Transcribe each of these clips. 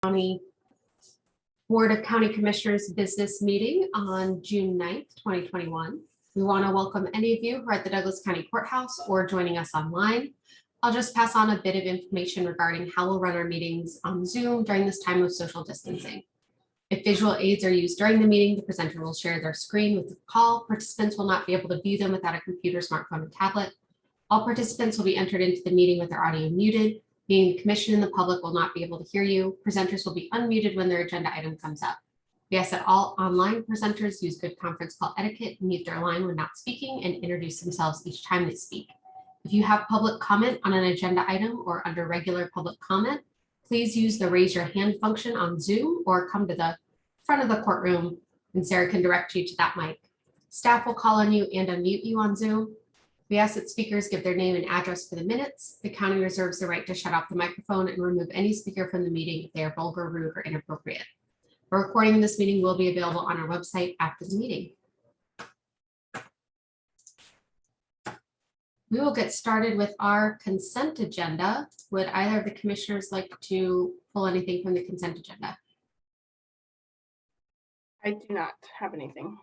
County Board of County Commissioners business meeting on June 9th, 2021. We want to welcome any of you who are at the Douglas County Courthouse or joining us online. I'll just pass on a bit of information regarding how we'll run our meetings on Zoom during this time of social distancing. If visual aids are used during the meeting, the presenter will share their screen with the call. Participants will not be able to view them without a computer, smartphone, or tablet. All participants will be entered into the meeting with their audio muted, meaning the commission and the public will not be able to hear you. Presenters will be unmuted when their agenda item comes up. We ask that all online presenters use good conference call etiquette, mute their line when not speaking, and introduce themselves each time they speak. If you have public comment on an agenda item or under regular public comment, please use the raise your hand function on Zoom or come to the front of the courtroom and Sarah can direct you to that mic. Staff will call on you and unmute you on Zoom. We ask that speakers give their name and address for the minutes. The county reserves the right to shut off the microphone and remove any speaker from the meeting if they are vulgar, rude, or inappropriate. A recording of this meeting will be available on our website after the meeting. We will get started with our consent agenda. Would either of the commissioners like to pull anything from the consent agenda? I do not have anything.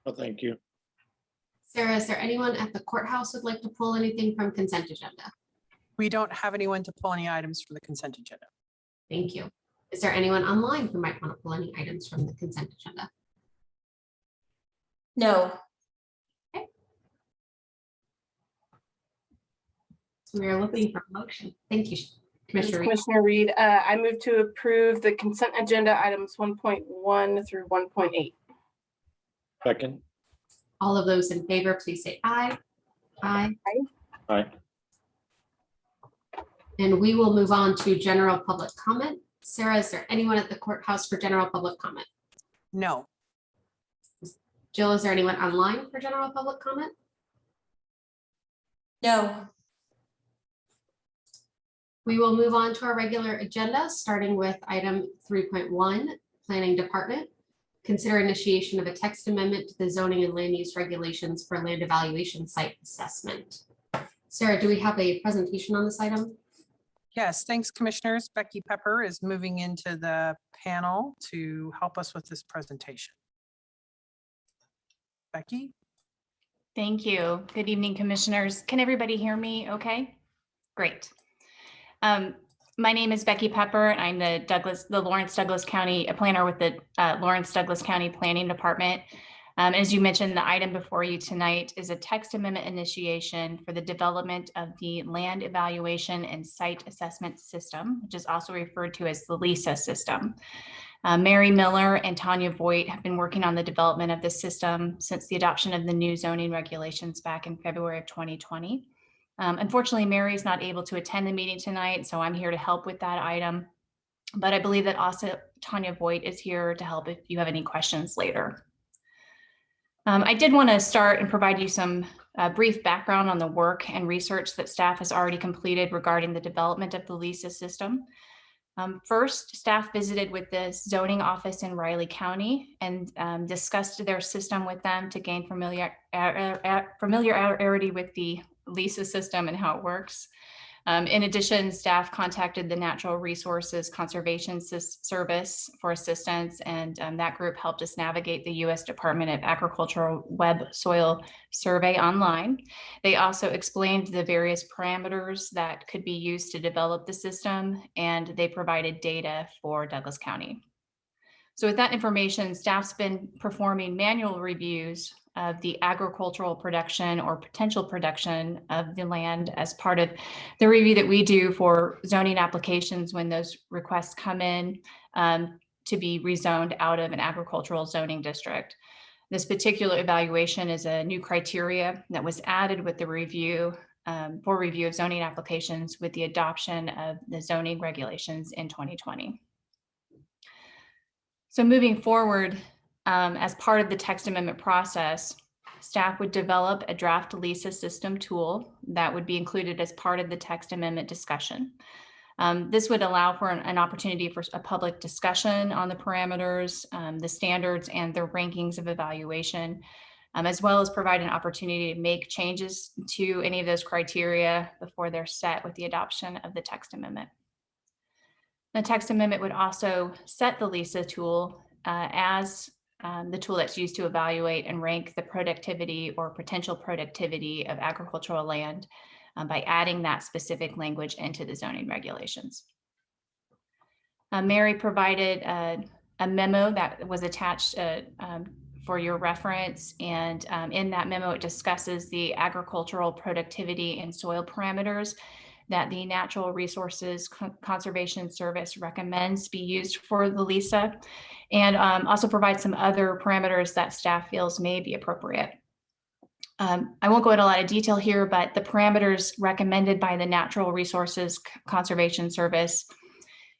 Well, thank you. Sarah, is there anyone at the courthouse who'd like to pull anything from consent agenda? We don't have anyone to pull any items from the consent agenda. Thank you. Is there anyone online who might want to pull any items from the consent agenda? No. Okay. So we are looking for a motion. Thank you, Commissioner Reed. Commissioner Reed, I move to approve the consent agenda items 1.1 through 1.8. Second. All of those in favor, please say aye. Aye. Aye. And we will move on to general public comment. Sarah, is there anyone at the courthouse for general public comment? No. Jill, is there anyone online for general public comment? No. We will move on to our regular agenda, starting with item 3.1, Planning Department. Consider initiation of a text amendment to the zoning and land use regulations for land evaluation site assessment. Sarah, do we have a presentation on this item? Yes, thanks, commissioners. Becky Pepper is moving into the panel to help us with this presentation. Becky? Thank you. Good evening, commissioners. Can everybody hear me okay? Great. My name is Becky Pepper, and I'm the Lawrence Douglas County planner with the Lawrence Douglas County Planning Department. As you mentioned, the item before you tonight is a text amendment initiation for the development of the Land Evaluation and Site Assessment System, which is also referred to as the LISA system. Mary Miller and Tanya Voight have been working on the development of this system since the adoption of the new zoning regulations back in February of 2020. Unfortunately, Mary's not able to attend the meeting tonight, so I'm here to help with that item. But I believe that also Tanya Voight is here to help if you have any questions later. I did want to start and provide you some brief background on the work and research that staff has already completed regarding the development of the LISA system. First, staff visited with the zoning office in Riley County and discussed their system with them to gain familiarity with the LISA system and how it works. In addition, staff contacted the Natural Resources Conservation Service for assistance, and that group helped us navigate the U.S. Department of Agricultural Web Soil Survey online. They also explained the various parameters that could be used to develop the system, and they provided data for Douglas County. So with that information, staff's been performing manual reviews of the agricultural production or potential production of the land as part of the review that we do for zoning applications when those requests come in to be rezoned out of an agricultural zoning district. This particular evaluation is a new criteria that was added with the review for review of zoning applications with the adoption of the zoning regulations in 2020. So moving forward, as part of the text amendment process, staff would develop a draft LISA system tool that would be included as part of the text amendment discussion. This would allow for an opportunity for a public discussion on the parameters, the standards, and the rankings of evaluation, as well as provide an opportunity to make changes to any of those criteria before they're set with the adoption of the text amendment. The text amendment would also set the LISA tool as the tool that's used to evaluate and rank the productivity or potential productivity of agricultural land by adding that specific language into the zoning regulations. Mary provided a memo that was attached for your reference, and in that memo it discusses the agricultural productivity and soil parameters that the Natural Resources Conservation Service recommends be used for the LISA, and also provides some other parameters that staff feels may be appropriate. I won't go into a lot of detail here, but the parameters recommended by the Natural Resources Conservation Service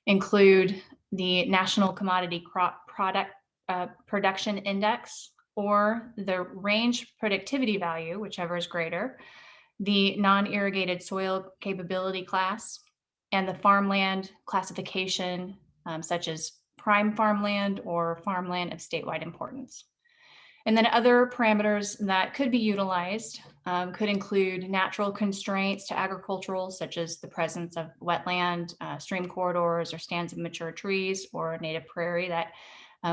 include the National Commodity Crop Production Index, or the range productivity value, whichever is greater, the non-irrigated soil capability class, and the farmland classification, such as prime farmland or farmland of statewide importance. And then other parameters that could be utilized could include natural constraints to agricultural, such as the presence of wetland, stream corridors, or stands of mature trees, or native prairie that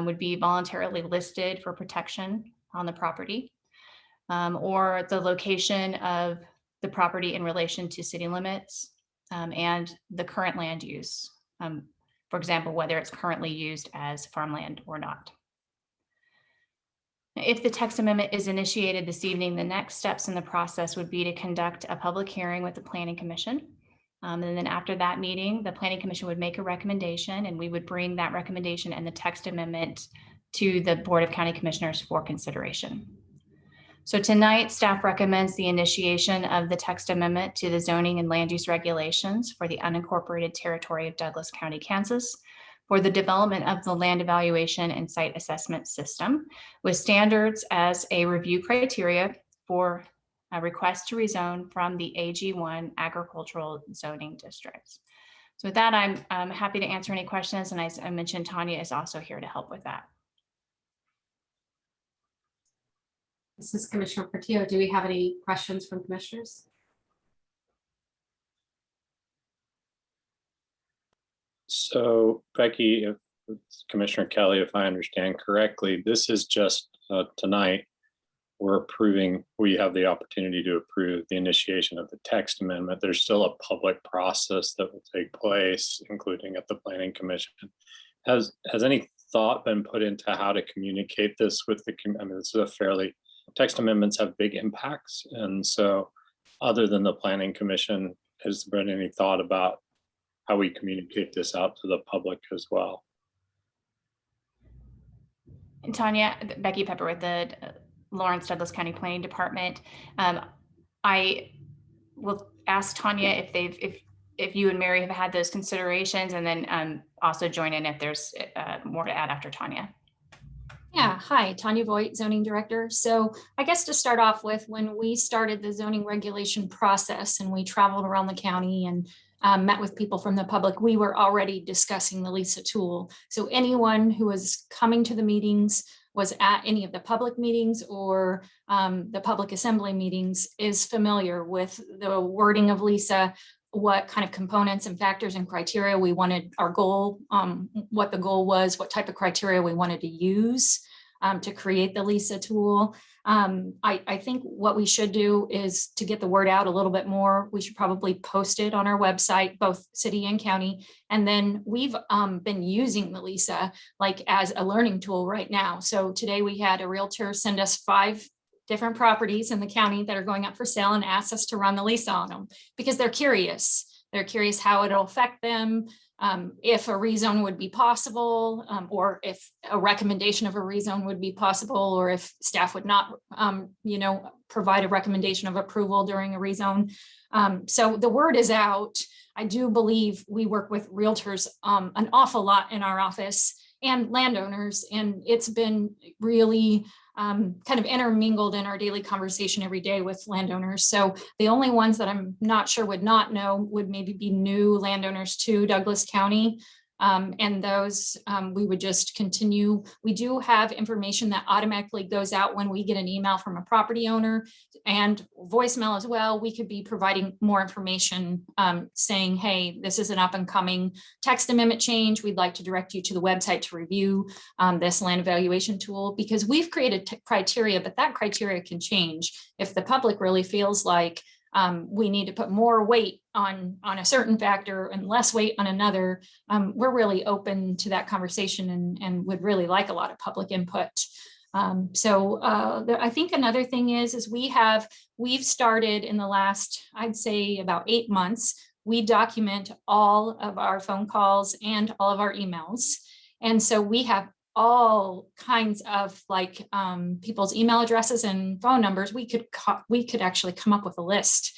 would be voluntarily listed for protection on the property, or the location of the property in relation to city limits, and the current land use. For example, whether it's currently used as farmland or not. If the text amendment is initiated this evening, the next steps in the process would be to conduct a public hearing with the Planning Commission. And then after that meeting, the Planning Commission would make a recommendation, and we would bring that recommendation and the text amendment to the Board of County Commissioners for consideration. So tonight, staff recommends the initiation of the text amendment to the zoning and land use regulations for the unincorporated territory of Douglas County, Kansas, for the development of the land evaluation and site assessment system, with standards as a review criteria for a request to rezone from the AG1 agricultural zoning districts. So with that, I'm happy to answer any questions. And as I mentioned, Tanya is also here to help with that. This is Commissioner Portillo. Do we have any questions from commissioners? So Becky, if Commissioner Kelly, if I understand correctly, this is just tonight, we're approving, we have the opportunity to approve the initiation of the text amendment. There's still a public process that will take place, including at the Planning Commission. Has any thought been put into how to communicate this with the, I mean, this is a fairly, text amendments have big impacts. And so other than the Planning Commission, has there been any thought about how we communicate this out to the public as well? And Tanya, Becky Pepper with the Lawrence Douglas County Planning Department. I will ask Tanya if you and Mary have had those considerations, and then also join in if there's more to add after Tanya. Yeah, hi, Tanya Voight, Zoning Director. So I guess to start off with, when we started the zoning regulation process and we traveled around the county and met with people from the public, we were already discussing the LISA tool. So anyone who was coming to the meetings, was at any of the public meetings or the public assembly meetings, is familiar with the wording of LISA, what kind of components and factors and criteria we wanted, our goal, what the goal was, what type of criteria we wanted to use to create the LISA tool. I think what we should do is to get the word out a little bit more. We should probably post it on our website, both city and county. And then we've been using the LISA like as a learning tool right now. So today we had a realtor send us 5 different properties in the county that are going up for sale and asked us to run the LISA on them because they're curious. They're curious how it'll affect them, if a rezone would be possible, or if a recommendation of a rezone would be possible, or if staff would not, provide a recommendation of approval during a rezone. So the word is out. I do believe we work with realtors an awful lot in our office and landowners, and it's been really kind of intermingled in our daily conversation every day with landowners. So the only ones that I'm not sure would not know would maybe be new landowners to Douglas County. And those we would just continue. We do have information that automatically goes out when we get an email from a property owner, and voicemail as well. We could be providing more information saying, hey, this is an up and coming text amendment change. We'd like to direct you to the website to review this land evaluation tool, because we've created criteria, but that criteria can change if the public really feels like we need to put more weight on a certain factor and less weight on another. We're really open to that conversation and would really like a lot of public input. I think another thing is we've started in the last, I'd say about 8 months, we document all of our phone calls and all of our emails. And so we have all kinds of like people's email addresses and phone numbers. We could actually come up with a list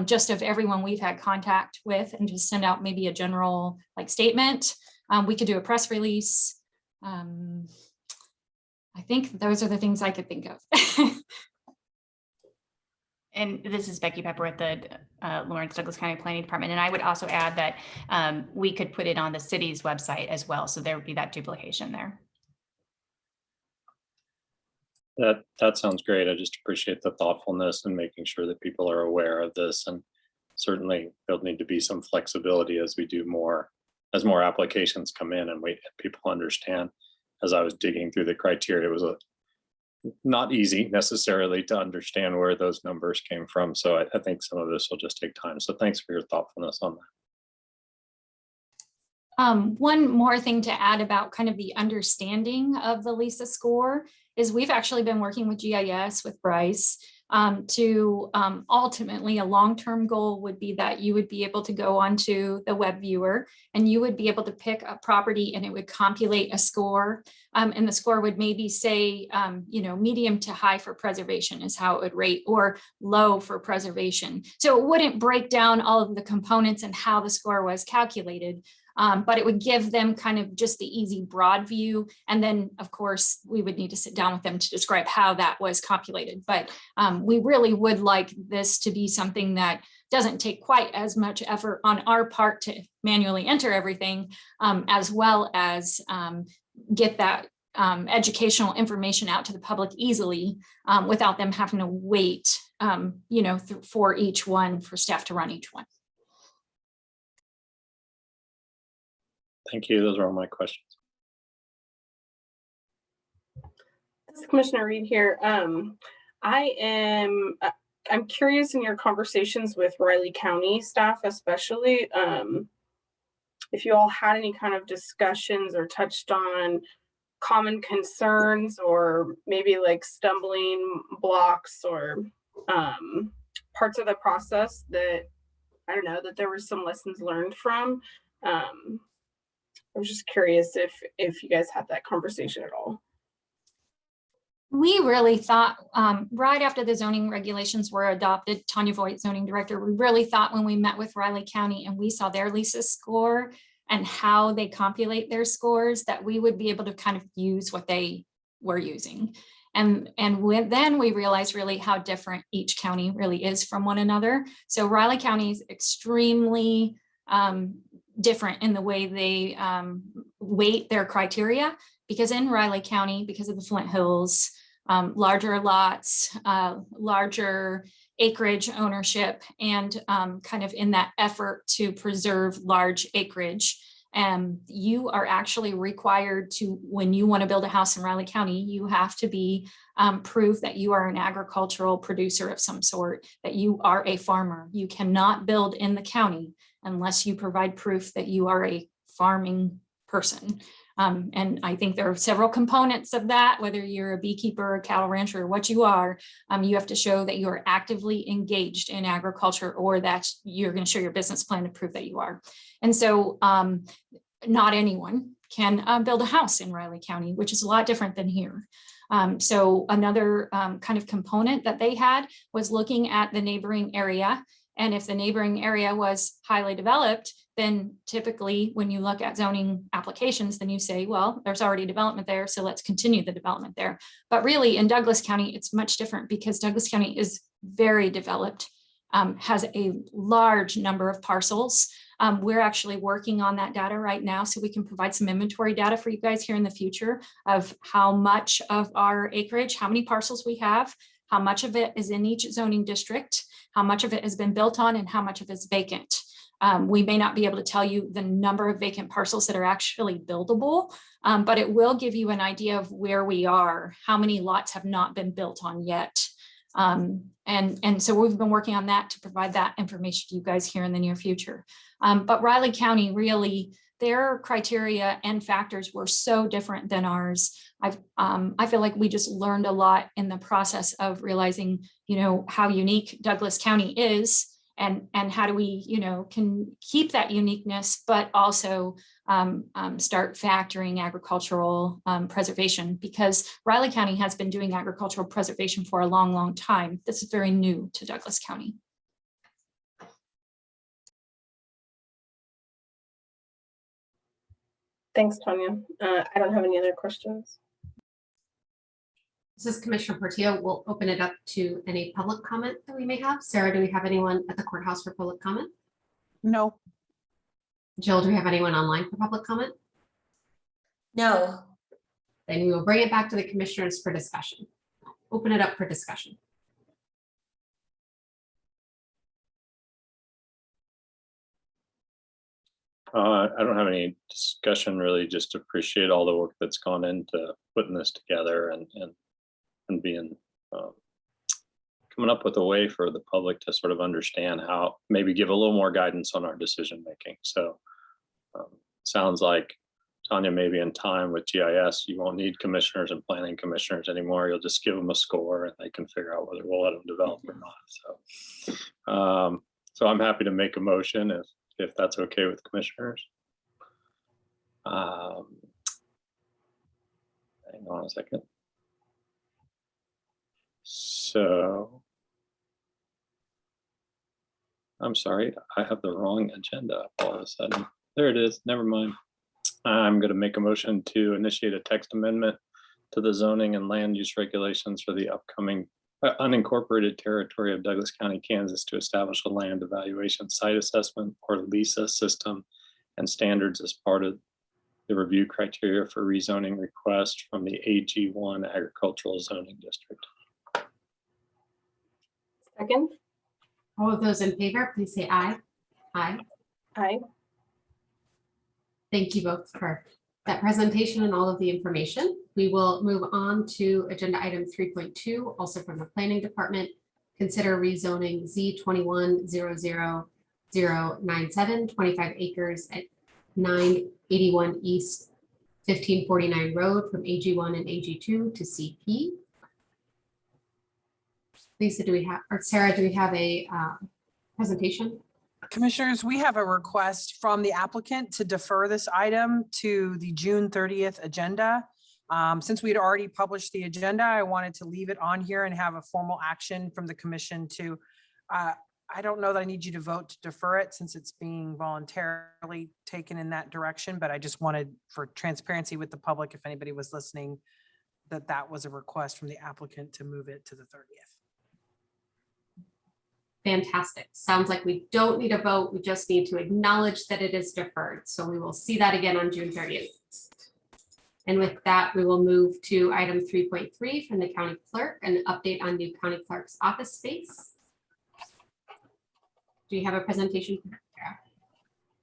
just of everyone we've had contact with and just send out maybe a general like statement. We could do a press release. I think those are the things I could think of. And this is Becky Pepper at the Lawrence Douglas County Planning Department. And I would also add that we could put it on the city's website as well. So there would be that duplication there. That sounds great. I just appreciate the thoughtfulness and making sure that people are aware of this. And certainly there'll need to be some flexibility as we do more, as more applications come in and people understand. As I was digging through the criteria, it was not easy necessarily to understand where those numbers came from. So I think some of this will just take time. So thanks for your thoughtfulness on that. One more thing to add about kind of the understanding of the LISA score is we've actually been working with GIS with Bryce to ultimately a long-term goal would be that you would be able to go onto the web viewer and you would be able to pick a property and it would compilate a score. And the score would maybe say, medium to high for preservation is how it would rate, or low for preservation. So it wouldn't break down all of the components and how the score was calculated. But it would give them kind of just the easy broad view. And then, of course, we would need to sit down with them to describe how that was populated. But we really would like this to be something that doesn't take quite as much effort on our part to manually enter everything, as well as get that educational information out to the public easily without them having to wait, for each one, for staff to run each one. Thank you. Those are all my questions. This is Commissioner Reed here. I'm curious in your conversations with Riley County staff, especially if you all had any kind of discussions or touched on common concerns or maybe like stumbling blocks or parts of the process that, I don't know, that there were some lessons learned from. I was just curious if you guys had that conversation at all. We really thought right after the zoning regulations were adopted, Tanya Voight, zoning director, we really thought when we met with Riley County and we saw their LISA score and how they compilate their scores, that we would be able to kind of use what they were using. And then we realized really how different each county really is from one another. So Riley County is extremely different in the way they weight their criteria, because in Riley County, because of the Flint Hills, larger lots, larger acreage ownership, and kind of in that effort to preserve large acreage, you are actually required to, when you want to build a house in Riley County, you have to be prove that you are an agricultural producer of some sort, that you are a farmer. You cannot build in the county unless you provide proof that you are a farming person. And I think there are several components of that, whether you're a beekeeper, a cattle rancher, or what you are, you have to show that you are actively engaged in agriculture, or that you're going to show your business plan to prove that you are. And so not anyone can build a house in Riley County, which is a lot different than here. So another kind of component that they had was looking at the neighboring area. And if the neighboring area was highly developed, then typically when you look at zoning applications, then you say, well, there's already development there, so let's continue the development there. But really in Douglas County, it's much different, because Douglas County is very developed. has a large number of parcels. We're actually working on that data right now, so we can provide some inventory data for you guys here in the future of how much of our acreage, how many parcels we have, how much of it is in each zoning district, how much of it has been built on, and how much of it is vacant. We may not be able to tell you the number of vacant parcels that are actually buildable, but it will give you an idea of where we are, how many lots have not been built on yet. And so we've been working on that to provide that information to you guys here in the near future. But Riley County, really, their criteria and factors were so different than ours. I feel like we just learned a lot in the process of realizing, how unique Douglas County is, and how do we, can keep that uniqueness, but also start factoring agricultural preservation, because Riley County has been doing agricultural preservation for a long, long time. This is very new to Douglas County. Thanks, Tanya. I don't have any other questions. This is Commissioner Portillo. We'll open it up to any public comment that we may have. Sarah, do we have anyone at the courthouse for public comment? No. Jill, do we have anyone online for public comment? No. Then we will bring it back to the commissioners for discussion. Open it up for discussion. I don't have any discussion, really, just appreciate all the work that's gone into putting this together and being coming up with a way for the public to sort of understand how, maybe give a little more guidance on our decision making. So sounds like, Tanya, maybe in time with GIS, you won't need commissioners and planning commissioners anymore. You'll just give them a score and they can figure out whether we'll let them develop or not. So I'm happy to make a motion if that's okay with commissioners. Hang on a second. So, I'm sorry, I have the wrong agenda all of a sudden. There it is, never mind. I'm going to make a motion to initiate a text amendment to the zoning and land use regulations for the upcoming unincorporated territory of Douglas County, Kansas, to establish a land evaluation site assessment or LISA system and standards as part of the review criteria for rezoning request from the AG1 agricultural zoning district. Second. All of those in favor, please say aye. Aye. Aye. Thank you both for that presentation and all of the information. We will move on to agenda item 3.2, also from the planning department. Consider rezoning Z21-00097, 25 acres at 981 East 1549 Road from AG1 and AG2 to CP. Lisa, do we have, or Sarah, do we have a presentation? Commissioners, we have a request from the applicant to defer this item to the June 30th agenda. Since we'd already published the agenda, I wanted to leave it on here and have a formal action from the commission to, I don't know that I need you to vote to defer it since it's being voluntarily taken in that direction, but I just wanted, for transparency with the public, if anybody was listening, that was a request from the applicant to move it to the 30th. Fantastic. Sounds like we don't need a vote. We just need to acknowledge that it is deferred. So we will see that again on June 30th. And with that, we will move to item 3.3 from the county clerk, an update on new county clerk's office space. Do you have a presentation?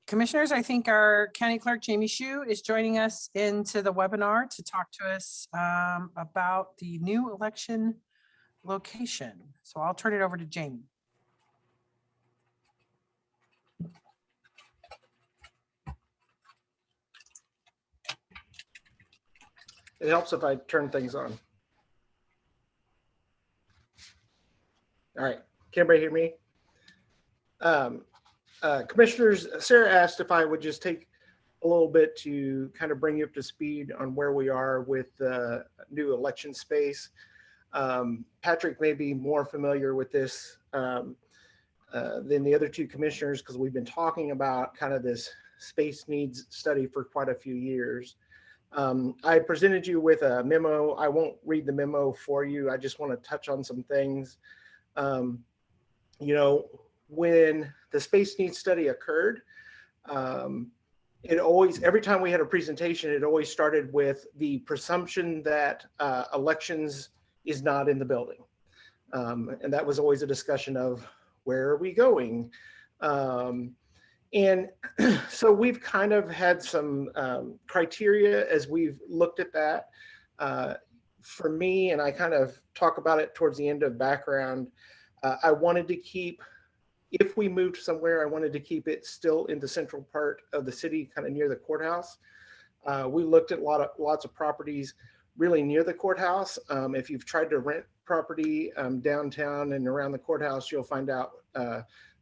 Commissioners, I think our county clerk, Jamie Shu, is joining us into the webinar to talk to us about the new election location. So I'll turn it over to Jamie. It helps if I turn things on. All right, can everybody hear me? Commissioners, Sarah asked if I would just take a little bit to kind of bring you up to speed on where we are with the new election space. Patrick may be more familiar with this than the other two commissioners, because we've been talking about kind of this space needs study for quite a few years. I presented you with a memo. I won't read the memo for you. I just want to touch on some things. You know, when the space needs study occurred, it always, every time we had a presentation, it always started with the presumption that elections is not in the building. And that was always a discussion of where are we going? And so we've kind of had some criteria as we've looked at that. For me, and I kind of talk about it towards the end of background, I wanted to keep, if we moved somewhere, I wanted to keep it still in the central part of the city, kind of near the courthouse. We looked at lots of properties really near the courthouse. If you've tried to rent property downtown and around the courthouse, you'll find out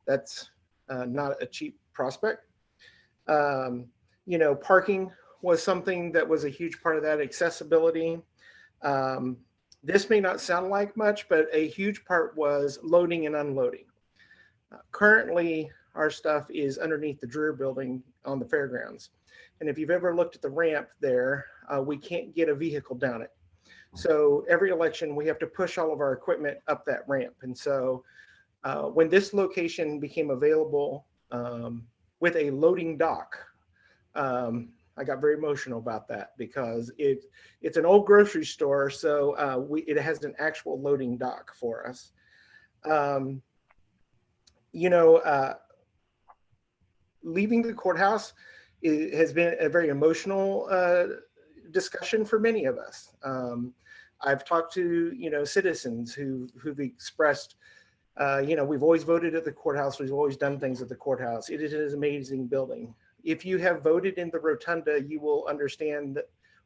that's not a cheap prospect. You know, parking was something that was a huge part of that, accessibility. This may not sound like much, but a huge part was loading and unloading. Currently, our stuff is underneath the Dreer building on the fairgrounds. And if you've ever looked at the ramp there, we can't get a vehicle down it. So every election, we have to push all of our equipment up that ramp. And so when this location became available with a loading dock, I got very emotional about that because it's an old grocery store. So it has an actual loading dock for us. You know, leaving the courthouse has been a very emotional discussion for many of us. I've talked to, you know, citizens who've expressed, you know, we've always voted at the courthouse. We've always done things at the courthouse. It is an amazing building. If you have voted in the rotunda, you will understand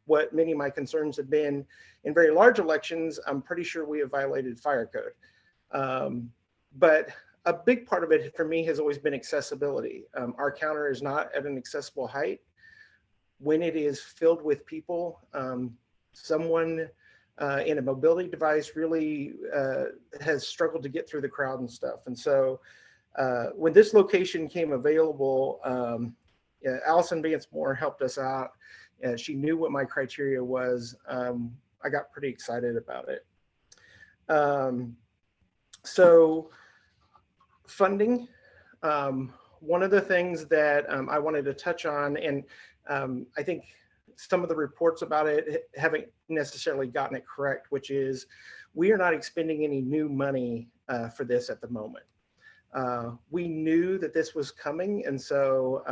what many of my concerns have been. In very large elections, I'm pretty sure we have violated fire code. But a big part of it for me has always been accessibility. Our counter is not at an accessible height. When it is filled with people, someone in a mobility device really has struggled to get through the crowd and stuff. And so when this location came available, Allison Vance-Moore helped us out. She knew what my criteria was. I got pretty excited about it. So funding, one of the things that I wanted to touch on, and I think some of the reports about it haven't necessarily gotten it correct, which is we are not expending any new money for this at the moment. We knew that this was coming, and so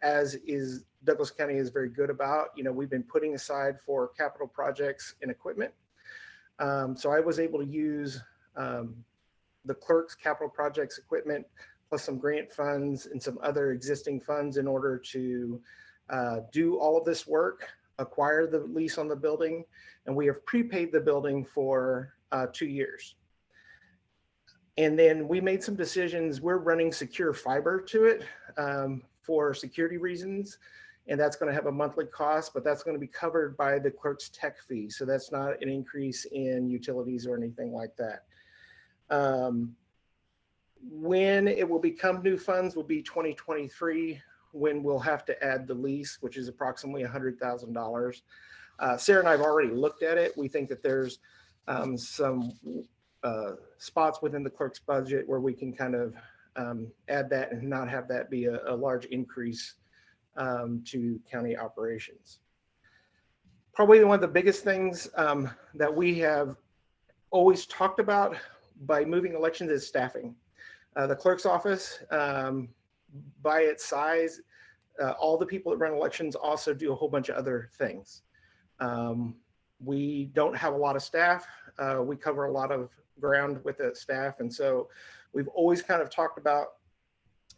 as is Douglas County is very good about, you know, we've been putting aside for capital projects and equipment. So I was able to use the clerk's capital projects equipment plus some grant funds and some other existing funds in order to do all of this work, acquire the lease on the building, and we have prepaid the building for 2 years. And then we made some decisions. We're running secure fiber to it for security reasons, and that's going to have a monthly cost, but that's going to be covered by the clerk's tech fee. So that's not an increase in utilities or anything like that. When it will become new funds will be 2023, when we'll have to add the lease, which is approximately $100,000. Sarah and I have already looked at it. We think that there's some spots within the clerk's budget where we can kind of add that and not have that be a large increase to county operations. Probably one of the biggest things that we have always talked about by moving elections is staffing. The clerk's office, by its size, all the people that run elections also do a whole bunch of other things. We don't have a lot of staff. We cover a lot of ground with the staff. And so we've always kind of talked about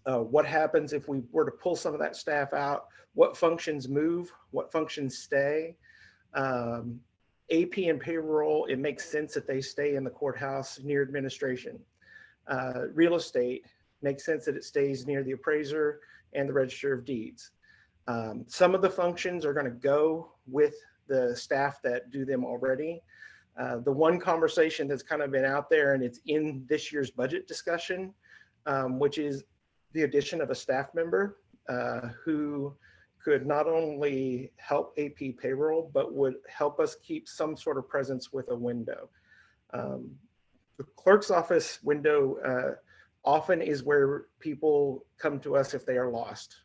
what happens if we were to pull some of that staff out, what functions move, what functions stay. AP and payroll, it makes sense that they stay in the courthouse near administration. Real estate makes sense that it stays near the appraiser and the register of deeds. Some of the functions are going to go with the staff that do them already. The one conversation that's kind of been out there, and it's in this year's budget discussion, which is the addition of a staff member who could not only help AP payroll, but would help us keep some sort of presence with a window. The clerk's office window often is where people come to us if they are lost,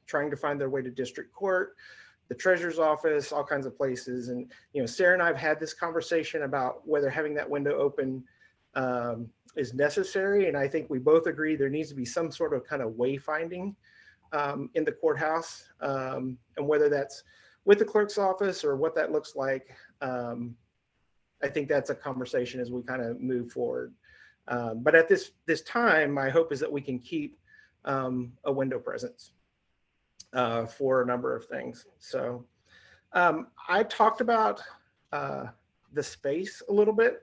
trying to find their way to district court, the treasurer's office, all kinds of places. And, Sarah and I have had this conversation about whether having that window open is necessary. And I think we both agree there needs to be some sort of kind of wayfinding in the courthouse, and whether that's with the clerk's office or what that looks like. I think that's a conversation as we kind of move forward. But at this time, my hope is that we can keep a window presence for a number of things. So I talked about the space a little bit,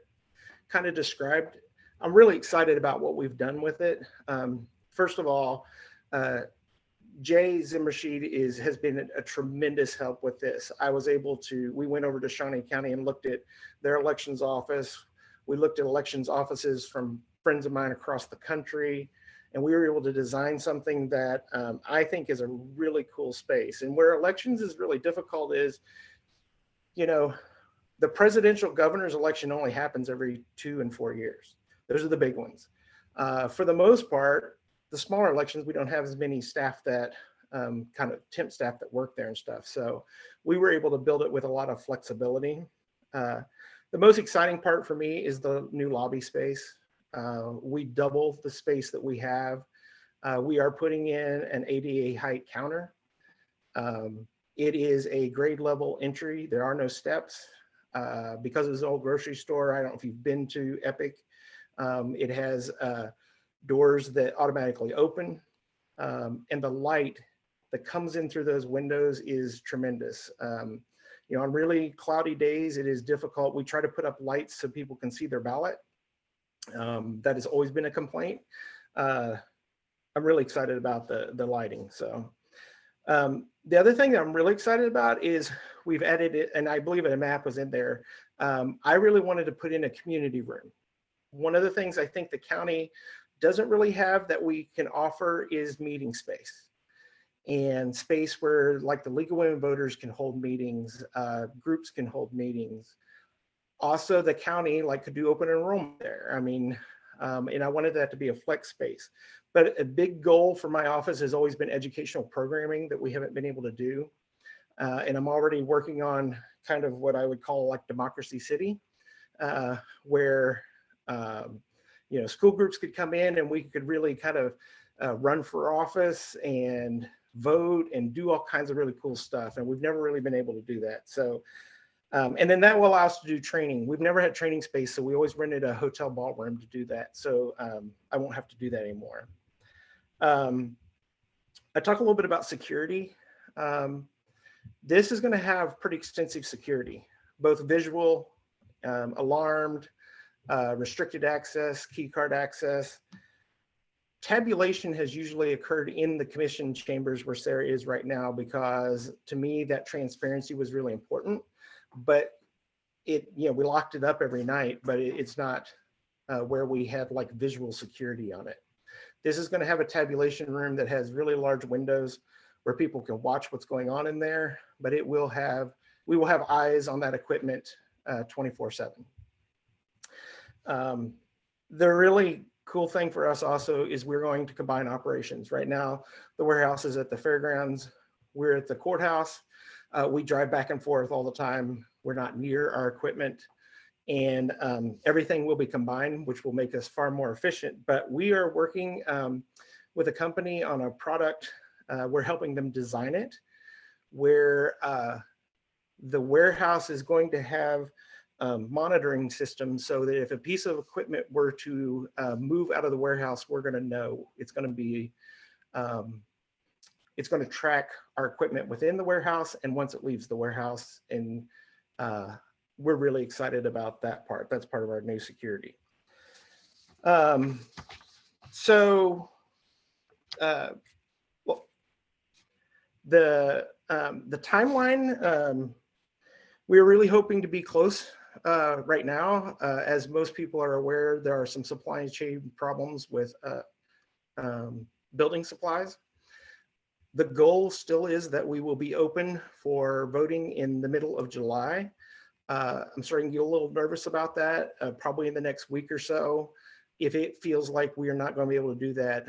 kind of described. I'm really excited about what we've done with it. First of all, Jay Zimmershed has been a tremendous help with this. We went over to Shawnee County and looked at their elections office. We looked at elections offices from friends of mine across the country, and we were able to design something that I think is a really cool space. And where elections is really difficult is, the presidential governor's election only happens every 2 and 4 years. Those are the big ones. For the most part, the smaller elections, we don't have as many staff that kind of temp staff that work there and stuff. So we were able to build it with a lot of flexibility. The most exciting part for me is the new lobby space. We double the space that we have. We are putting in an ADA height counter. It is a grade level entry. There are no steps. Because it's an old grocery store, I don't know if you've been to Epic. It has doors that automatically open, and the light that comes in through those windows is tremendous. On really cloudy days, it is difficult. We try to put up lights so people can see their ballot. That has always been a complaint. I'm really excited about the lighting. So the other thing that I'm really excited about is we've added it, and I believe a map was in there. I really wanted to put in a community room. One of the things I think the county doesn't really have that we can offer is meeting space, and space where like the League of Women Voters can hold meetings, groups can hold meetings. Also, the county could do open enrollment there. I mean, and I wanted that to be a flex space. But a big goal for my office has always been educational programming that we haven't been able to do. And I'm already working on kind of what I would call like Democracy City, where school groups could come in and we could really kind of run for office and vote and do all kinds of really cool stuff. And we've never really been able to do that. So, and then that will allow us to do training. We've never had training space, so we always rented a hotel ballroom to do that. So I won't have to do that anymore. I talk a little bit about security. This is going to have pretty extensive security, both visual, alarmed, restricted access, key card access. Tabulation has usually occurred in the commission chambers where Sarah is right now, because to me that transparency was really important. But we locked it up every night, but it's not where we had like visual security on it. This is going to have a tabulation room that has really large windows where people can watch what's going on in there, but we will have eyes on that equipment 24/7. The really cool thing for us also is we're going to combine operations. Right now, the warehouse is at the fairgrounds. We're at the courthouse. We drive back and forth all the time. We're not near our equipment, and everything will be combined, which will make us far more efficient. But we are working with a company on a product. We're helping them design it, where the warehouse is going to have monitoring systems, so that if a piece of equipment were to move out of the warehouse, we're going to know. It's going to be it's going to track our equipment within the warehouse and once it leaves the warehouse. And we're really excited about that part. That's part of our new security. So the timeline, we're really hoping to be close right now. As most people are aware, there are some supply chain problems with building supplies. The goal still is that we will be open for voting in the middle of July. I'm starting to get a little nervous about that, probably in the next week or so. if it feels like we are not going to be able to do that,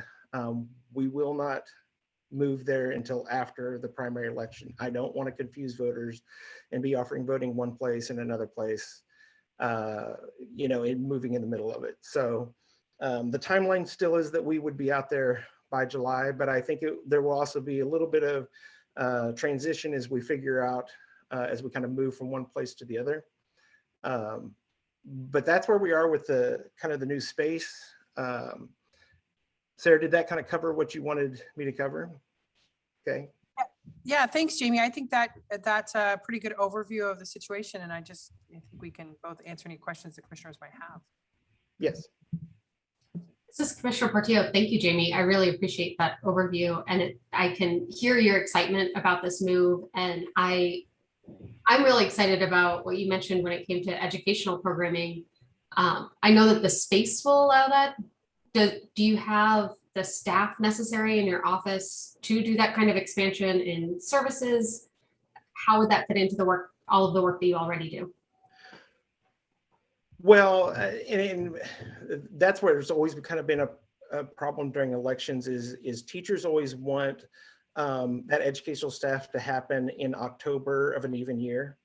we will not move there until after the primary election. I don't want to confuse voters and be offering voting one place and another place, and moving in the middle of it. So the timeline still is that we would be out there by July, but I think there will also be a little bit of transition as we figure out, as we kind of move from one place to the other. But that's where we are with the kind of the new space. Sarah, did that kind of cover what you wanted me to cover? Okay. Yeah, thanks, Jamie. I think that's a pretty good overview of the situation. And I think we can both answer any questions the commissioners might have. Yes. This is Commissioner Portillo. Thank you, Jamie. I really appreciate that overview, and I can hear your excitement about this move. And I'm really excited about what you mentioned when it came to educational programming. I know that the space will allow that. Do you have the staff necessary in your office to do that kind of expansion in services? How would that fit into the work, all of the work that you already do? Well, and that's where there's always kind of been a problem during elections is teachers always want that educational staff to happen in October of an even year,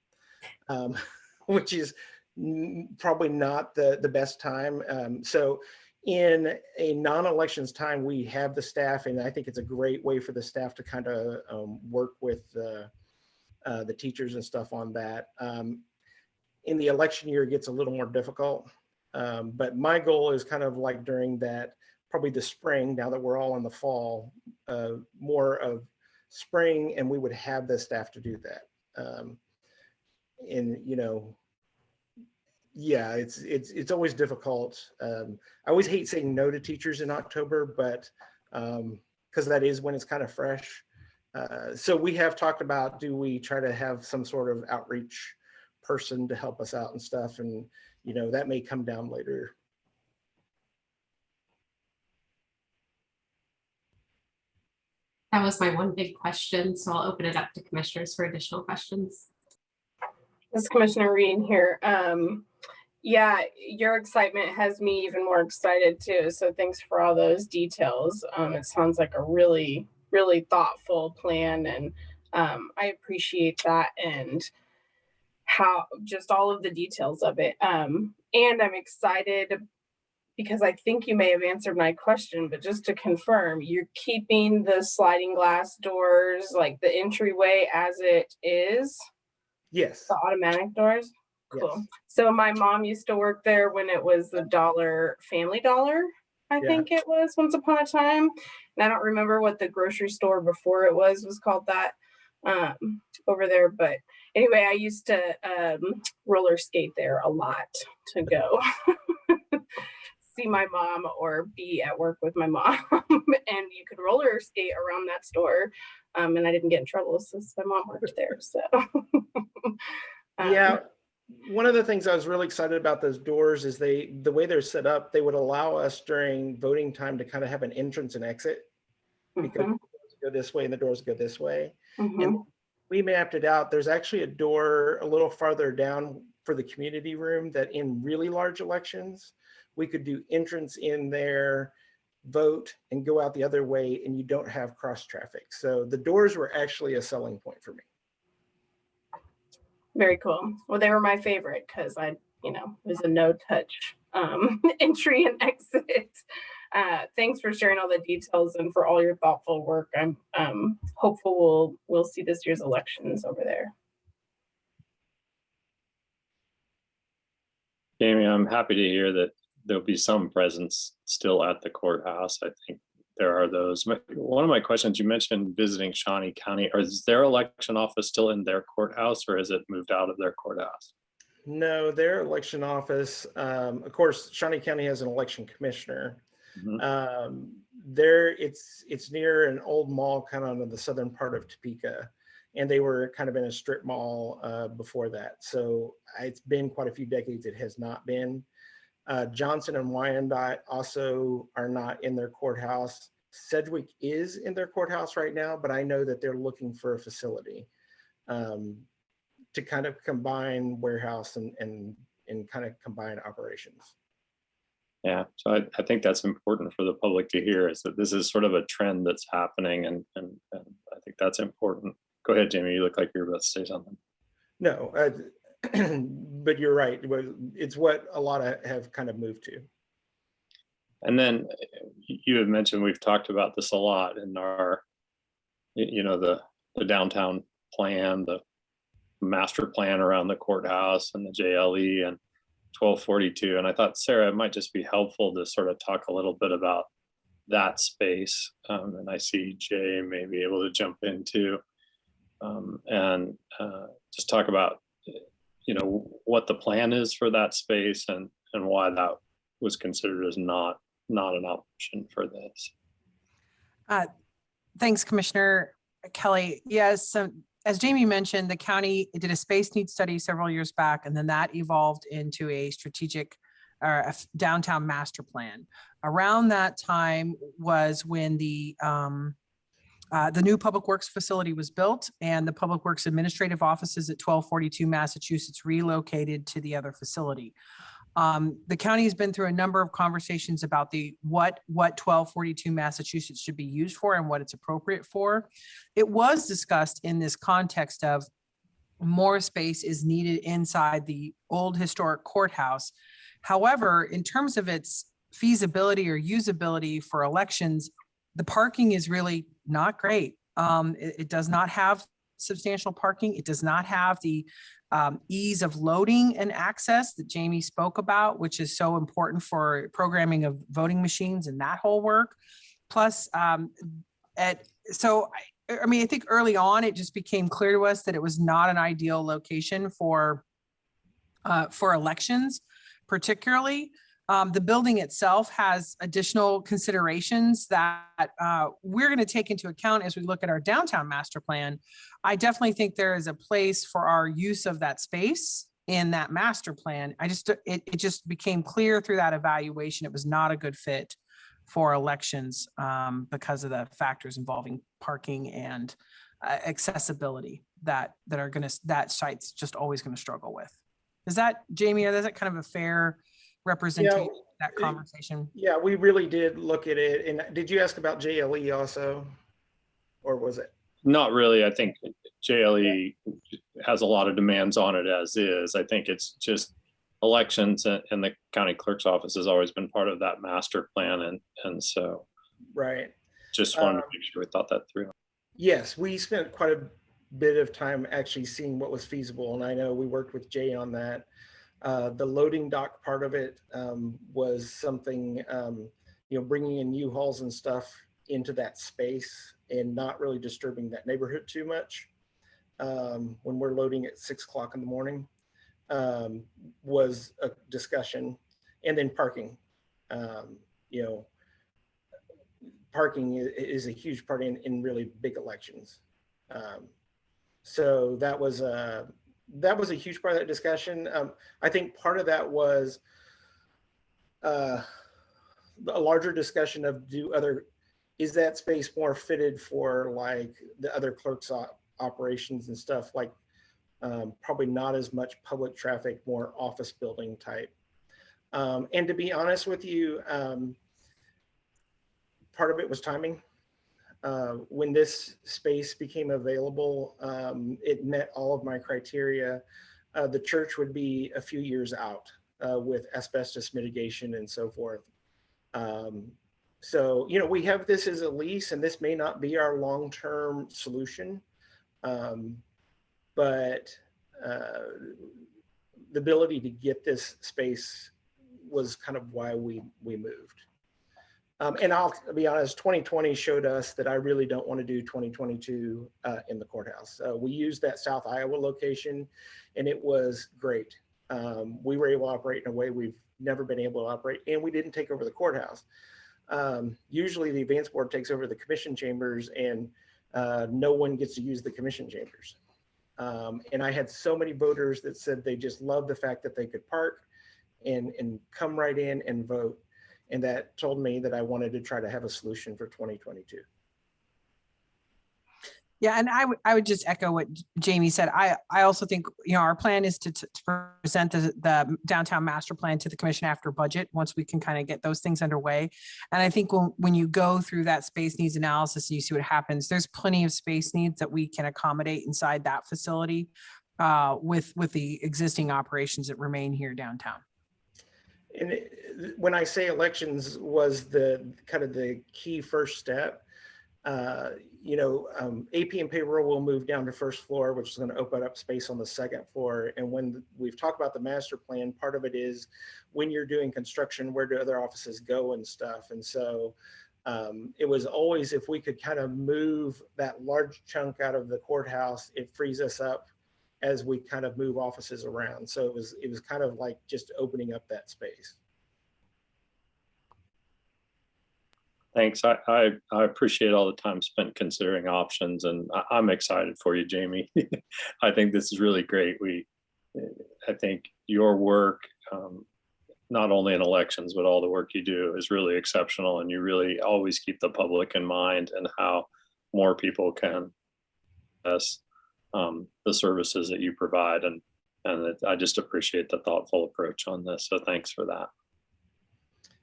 which is probably not the best time. So in a non-elections time, we have the staff, and I think it's a great way for the staff to kind of work with the teachers and stuff on that. In the election year, it gets a little more difficult. But my goal is kind of like during that, probably the spring, now that we're all in the fall, more of spring, and we would have the staff to do that. Yeah, it's always difficult. I always hate saying no to teachers in October, but because that is when it's kind of fresh. So we have talked about, do we try to have some sort of outreach person to help us out and stuff, and that may come down later. That was my one big question, so I'll open it up to commissioners for additional questions. This is Commissioner Reed here. Yeah, your excitement has me even more excited too. So thanks for all those details. It sounds like a really, really thoughtful plan, and I appreciate that, and how just all of the details of it. And I'm excited because I think you may have answered my question, but just to confirm, you're keeping the sliding glass doors, like the entryway as it is? Yes. The automatic doors? Cool. Yes. So my mom used to work there when it was the Family Dollar, I think it was once upon a time. And I don't remember what the grocery store before it was called that over there. But anyway, I used to roller skate there a lot to go see my mom or be at work with my mom. And you could roller skate around that store. And I didn't get in trouble since my mom worked there. So yeah. One of the things I was really excited about those doors is the way they're set up, they would allow us during voting time to kind of have an entrance and exit, because the doors go this way and the doors go this way. And we mapped it out. There's actually a door a little farther down for the community room that in really large elections, we could do entrance in there, vote, and go out the other way, and you don't have cross traffic. So the doors were actually a selling point for me. Very cool. Well, they were my favorite because it was a no touch entry and exit. Thanks for sharing all the details and for all your thoughtful work. I'm hopeful we'll see this year's elections over there. Jamie, I'm happy to hear that there'll be some presence still at the courthouse. I think there are those. One of my questions, you mentioned visiting Shawnee County. Is their election office still in their courthouse, or has it moved out of their courthouse? No, their election office, of course, Shawnee County has an election commissioner. There, it's near an old mall kind of on the southern part of Topeka, and they were kind of in a strip mall before that. So it's been quite a few decades it has not been. Johnson and Wyandotte also are not in their courthouse. Sedgwick is in their courthouse right now, but I know that they're looking for a facility to kind of combine warehouse and kind of combine operations. Yeah, so I think that's important for the public to hear, is that this is sort of a trend that's happening, and I think that's important. Go ahead, Jamie, you look like you're about to say something. No, but you're right. It's what a lot of have kind of moved to. And then you have mentioned, we've talked about this a lot in our, the downtown plan, the master plan around the courthouse and the JLE and 1242. And I thought, Sarah, it might just be helpful to sort of talk a little bit about that space. And I see Jay may be able to jump into and just talk about, what the plan is for that space and why that was considered as not an option for this. Thanks, Commissioner Kelly. Yes, so as Jamie mentioned, the county did a space needs study several years back, and then that evolved into a strategic a downtown master plan. Around that time was when the new Public Works facility was built, and the Public Works administrative offices at 1242 Massachusetts relocated to the other facility. The county has been through a number of conversations about what 1242 Massachusetts should be used for and what it's appropriate for. It was discussed in this context of more space is needed inside the old historic courthouse. However, in terms of its feasibility or usability for elections, the parking is really not great. It does not have substantial parking. It does not have the ease of loading and access that Jamie spoke about, which is so important for programming of voting machines and that whole work. Plus, I think early on, it just became clear to us that it was not an ideal location for elections, particularly. The building itself has additional considerations that we're going to take into account as we look at our downtown master plan. I definitely think there is a place for our use of that space in that master plan. It just became clear through that evaluation it was not a good fit for elections because of the factors involving parking and accessibility that site's just always going to struggle with. Is that, Jamie, is that kind of a fair representation of that conversation? Yeah, we really did look at it. And did you ask about JLE also, or was it? Not really. I think JLE has a lot of demands on it as is. I think it's just elections, and the county clerk's office has always been part of that master plan. And so right. Just wanted to make sure we thought that through. Yes, we spent quite a bit of time actually seeing what was feasible. And I know we worked with Jay on that. The loading dock part of it was something, bringing in U-Hauls and stuff into that space and not really disturbing that neighborhood too much when we're loading at 6 o'clock in the morning was a discussion. And then parking, parking is a huge part in really big elections. So that was a huge part of that discussion. I think part of that was a larger discussion of is that space more fitted for like the other clerks operations and stuff, like probably not as much public traffic, more office building type. And to be honest with you, part of it was timing. When this space became available, it met all of my criteria. The church would be a few years out with asbestos mitigation and so forth. So, we have this as a lease, and this may not be our long-term solution, but the ability to get this space was kind of why we moved. And I'll be honest, 2020 showed us that I really don't want to do 2022 in the courthouse. We used that South Iowa location, and it was great. We were able to operate in a way we've never been able to operate, and we didn't take over the courthouse. Usually the advance board takes over the commission chambers, and no one gets to use the commission chambers. And I had so many voters that said they just loved the fact that they could park and come right in and vote. And that told me that I wanted to try to have a solution for 2022. Yeah, and I would just echo what Jamie said. I also think, our plan is to present the downtown master plan to the commission after budget, once we can kind of get those things underway. And I think when you go through that space needs analysis and you see what happens, there's plenty of space needs that we can accommodate inside that facility with the existing operations that remain here downtown. And when I say elections was the kind of the key first step, AP and payroll will move down to first floor, which is going to open up space on the second floor. And when we've talked about the master plan, part of it is when you're doing construction, where do other offices go and stuff. And so it was always, if we could kind of move that large chunk out of the courthouse, it frees us up as we kind of move offices around. So it was kind of like just opening up that space. Thanks. I appreciate all the time spent considering options, and I'm excited for you, Jamie. I think this is really great. I think your work, not only in elections, but all the work you do is really exceptional, and you really always keep the public in mind and how more people can access the services that you provide. And I just appreciate the thoughtful approach on this. So thanks for that.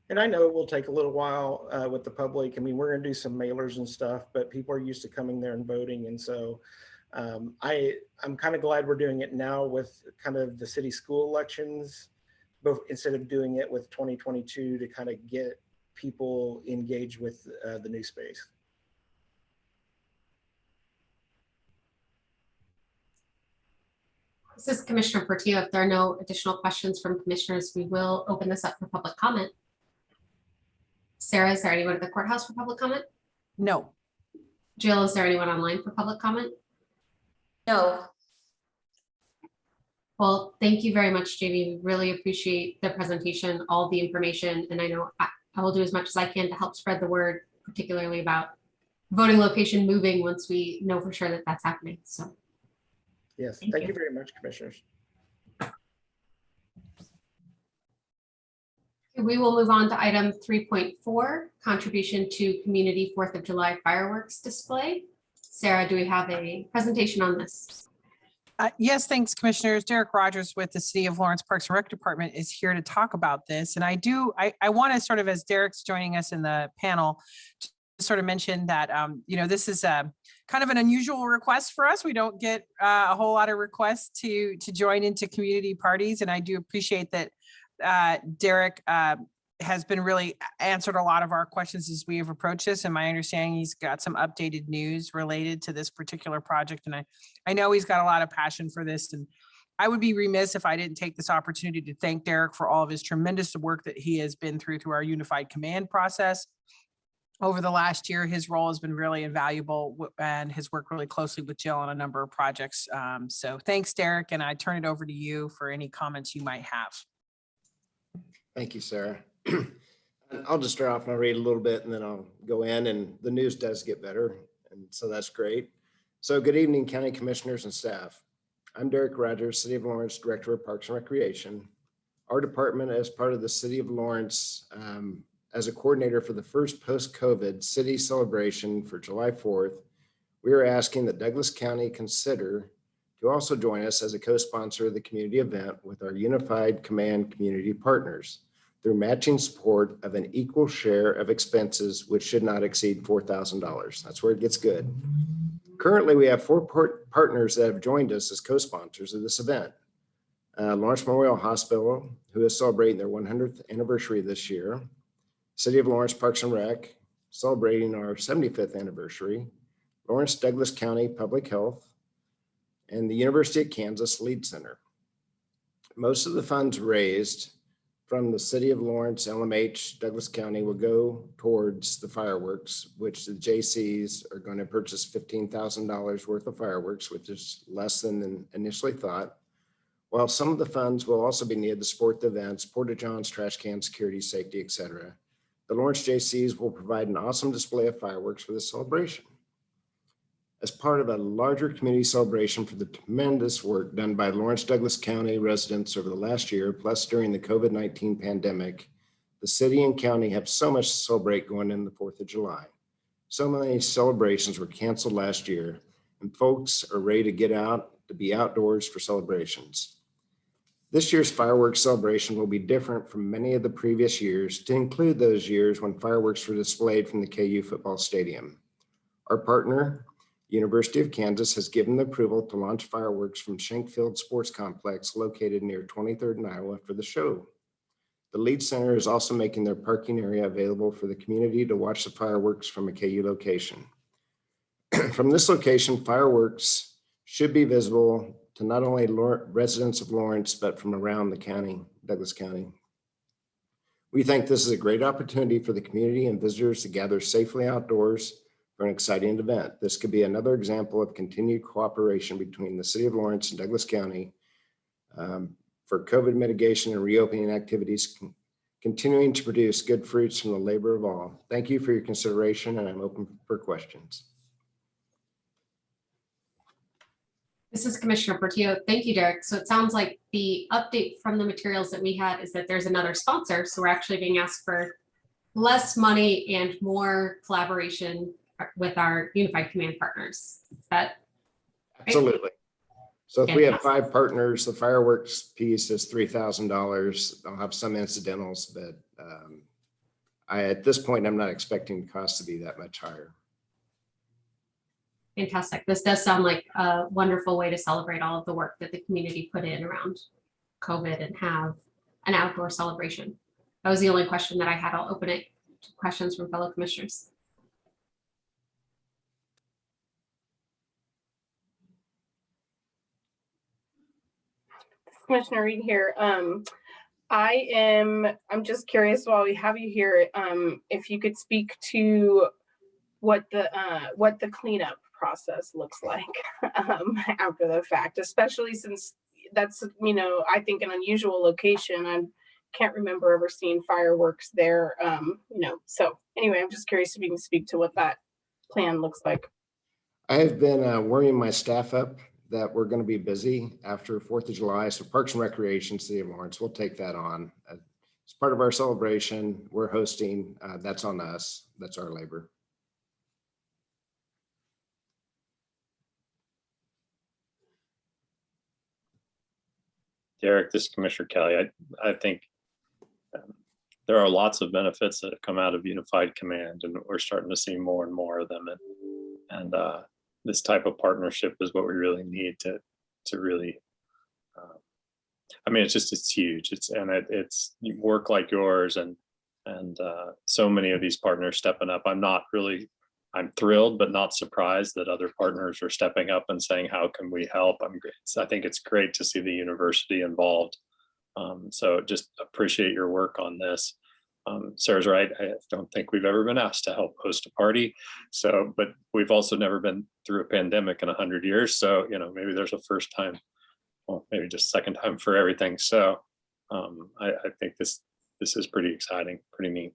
And I know it will take a little while with the public. I mean, we're going to do some mailers and stuff, but people are used to coming there and voting. And so I'm kind of glad we're doing it now with kind of the city school elections, but instead of doing it with 2022 to kind of get people engaged with the new space. This is Commissioner Portillo. If there are no additional questions from commissioners, we will open this up for public comment. Sarah, is there anyone at the courthouse for public comment? No. Jill, is there anyone online for public comment? No. Well, thank you very much, Jamie. We really appreciate the presentation, all the information, and I know I will do as much as I can to help spread the word, particularly about voting location moving once we know for sure that that's happening. So, yes, thank you very much, commissioners. we will move on to item 3.4, contribution to community 4th of July fireworks display. Sarah, do we have a presentation on this? Yes, thanks, commissioners. Derek Rogers with the City of Lawrence Parks and Rec Department is here to talk about this. And I want to sort of, as Derek's joining us in the panel, to sort of mention that, this is a kind of an unusual request for us. We don't get a whole lot of requests to join into community parties. And I do appreciate that Derek has been really answered a lot of our questions as we have approached this. And my understanding, he's got some updated news related to this particular project. And I know he's got a lot of passion for this. And I would be remiss if I didn't take this opportunity to thank Derek for all of his tremendous work that he has been through our unified command process. Over the last year, his role has been really invaluable and has worked really closely with Jill on a number of projects. So thanks, Derek. And I turn it over to you for any comments you might have. Thank you, Sarah. I'll just start off and I'll read a little bit and then I'll go in, and the news does get better. And so that's great. So good evening, county commissioners and staff. I'm Derek Rogers, City of Lawrence Director of Parks and Recreation. Our department, as part of the City of Lawrence, as a coordinator for the first post-COVID city celebration for July 4th, we are asking that Douglas County consider to also join us as a co-sponsor of the community event with our Unified Command community partners through matching support of an equal share of expenses, which should not exceed $4,000. That's where it gets good. Currently, we have 4 partners that have joined us as co-sponsors of this event. Lawrence Memorial Hospital, who is celebrating their 100th anniversary this year. City of Lawrence Parks and Rec, celebrating our 75th anniversary. Lawrence Douglas County Public Health, and the University of Kansas Lead Center. Most of the funds raised from the City of Lawrence, LMH, Douglas County will go towards the fireworks, which the JCs are going to purchase $15,000 worth of fireworks, which is less than initially thought. While some of the funds will also be needed to support the events, porta-johns, trash cans, security, safety, etc. The Lawrence JCs will provide an awesome display of fireworks for this celebration. As part of a larger community celebration for the tremendous work done by Lawrence Douglas County residents over the last year, plus during the COVID-19 pandemic, the city and county have so much to celebrate going into the 4th of July. So many celebrations were canceled last year, and folks are ready to get out to be outdoors for celebrations. This year's fireworks celebration will be different from many of the previous years to include those years when fireworks were displayed from the KU football stadium. Our partner, University of Kansas, has given the approval to launch fireworks from Shankfield Sports Complex located near 23rd and Iowa for the show. The Lead Center is also making their parking area available for the community to watch the fireworks from a KU location. From this location, fireworks should be visible to not only residents of Lawrence, but from around the county, Douglas County. We think this is a great opportunity for the community and visitors to gather safely outdoors for an exciting event. This could be another example of continued cooperation between the city of Lawrence and Douglas County for COVID mitigation and reopening activities, continuing to produce good fruits from the labor of all. Thank you for your consideration, and I'm open for questions. This is Commissioner Portillo. Thank you, Derek. So it sounds like the update from the materials that we had is that there's another sponsor. So we're actually being asked for less money and more collaboration with our Unified Command partners. Is that right? Absolutely. So if we have 5 partners, the fireworks piece is $3,000. I'll have some incidentals, but at this point, I'm not expecting the cost to be that much higher. Fantastic. This does sound like a wonderful way to celebrate all of the work that the community put in around COVID and have an outdoor celebration. That was the only question that I had. I'll open it to questions from fellow commissioners. Commissioner Reed here. I'm just curious while we have you here, if you could speak to what the cleanup process looks like after the fact, especially since that's, I think an unusual location. I can't remember ever seeing fireworks there, so anyway, I'm just curious if you can speak to what that plan looks like. I have been worrying my staff up that we're going to be busy after 4th of July. So Parks and Recreation, City of Lawrence, we'll take that on. It's part of our celebration. We're hosting. That's on us. That's our labor. Derek, this is Commissioner Kelly. I think there are lots of benefits that have come out of Unified Command, and we're starting to see more and more of them. And this type of partnership is what we really need to really. I mean, it's huge. It's work like yours and so many of these partners stepping up. I'm thrilled, but not surprised that other partners are stepping up and saying, how can we help? I think it's great to see the university involved. So just appreciate your work on this. Sarah's right. I don't think we've ever been asked to help host a party. So, but we've also never been through a pandemic in 100 years. So, maybe there's a first time, well, maybe just second time for everything. So I think this is pretty exciting, pretty neat.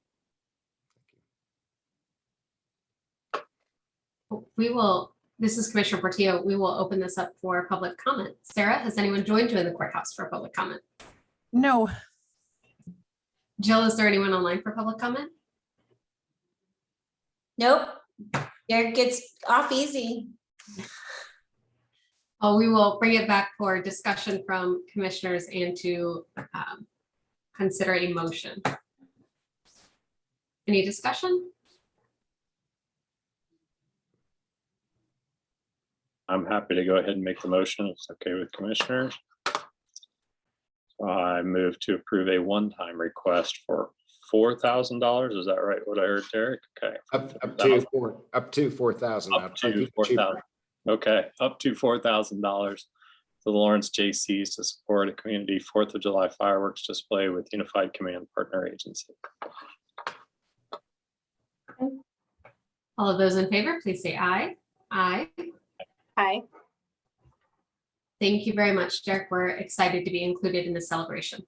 This is Commissioner Portillo. We will open this up for public comment. Sarah, has anyone joined you in the courthouse for public comment? No. Jill, is there anyone online for public comment? Nope. Derek gets off easy. Oh, we will bring it back for discussion from commissioners and to consider a motion. Any discussion? I'm happy to go ahead and make the motion. It's okay with commissioners. I move to approve a one-time request for $4,000. Is that right? What I heard, Derek? Okay. Up to 4,000. Up to 4,000. Okay, up to $4,000 to the Lawrence JCs to support a community 4th of July fireworks display with Unified Command Partner Agency. All of those in favor, please say aye. Aye. Aye. Thank you very much, Derek. We're excited to be included in the celebration.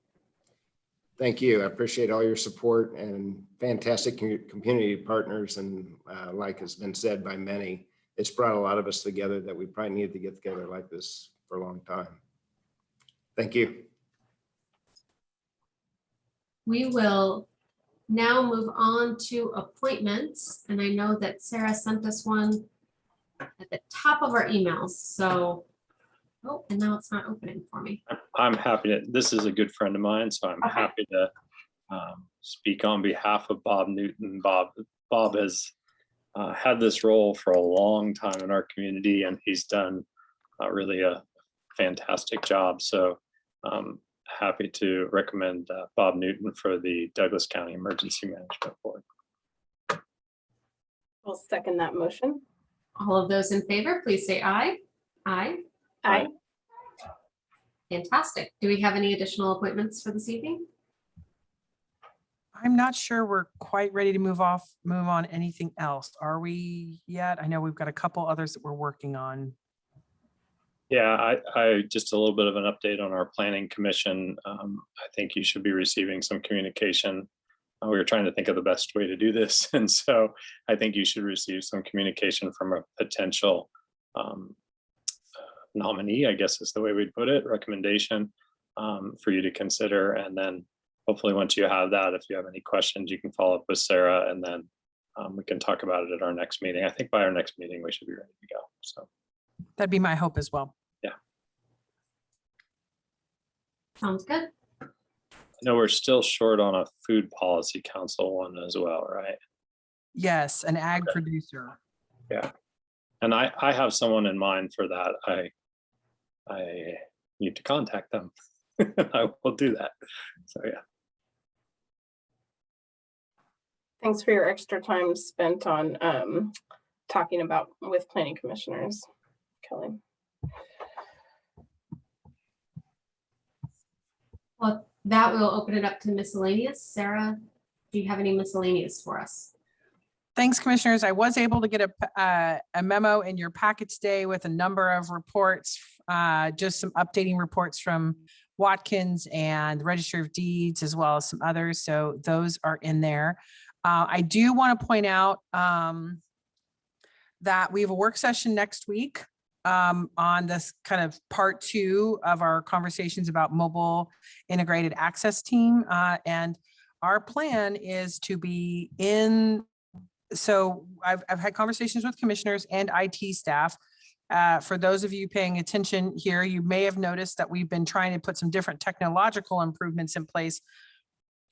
Thank you. I appreciate all your support and fantastic community partners. And like has been said by many, it's brought a lot of us together that we probably needed to get together like this for a long time. Thank you. We will now move on to appointments. And I know that Sarah sent us one at the top of our emails. So, oh, and now it's not opening for me. I'm happy to, this is a good friend of mine, so I'm Okay. happy to speak on behalf of Bob Newton. Bob has had this role for a long time in our community, and he's done really a fantastic job. So happy to recommend Bob Newton for the Douglas County Emergency Management Board. I'll second that motion. All of those in favor, please say aye. Aye. Aye. Fantastic. Do we have any additional appointments for this evening? I'm not sure we're quite ready to move on anything else. Are we yet? I know we've got a couple others that we're working on. Yeah, I just a little bit of an update on our planning commission. I think you should be receiving some communication. We were trying to think of the best way to do this. And so I think you should receive some communication from a potential nominee, I guess is the way we'd put it, recommendation for you to consider. And then hopefully once you have that, if you have any questions, you can follow up with Sarah, and then we can talk about it at our next meeting. I think by our next meeting, we should be ready to go. So That'd be my hope as well. Sounds good. I know we're still short on a food policy council one as well, right? Yes, an ag producer. Yeah. And I have someone in mind for that. I need to contact them. I will do that. So yeah. Thanks for your extra time spent on talking about with planning commissioners, Kelly. Well, that will open it up to miscellaneous. Sarah, do you have any miscellaneous for us? Thanks, commissioners. I was able to get a memo in your packet today with a number of reports, just some updating reports from Watkins and the Registry of Deeds, as well as some others. So those are in there. I do want to point out that we have a work session next week on this kind of part 2 of our conversations about mobile integrated access team. And our plan is to be in. So I've had conversations with commissioners and IT staff. For those of you paying attention here, you may have noticed that we've been trying to put some different technological improvements in place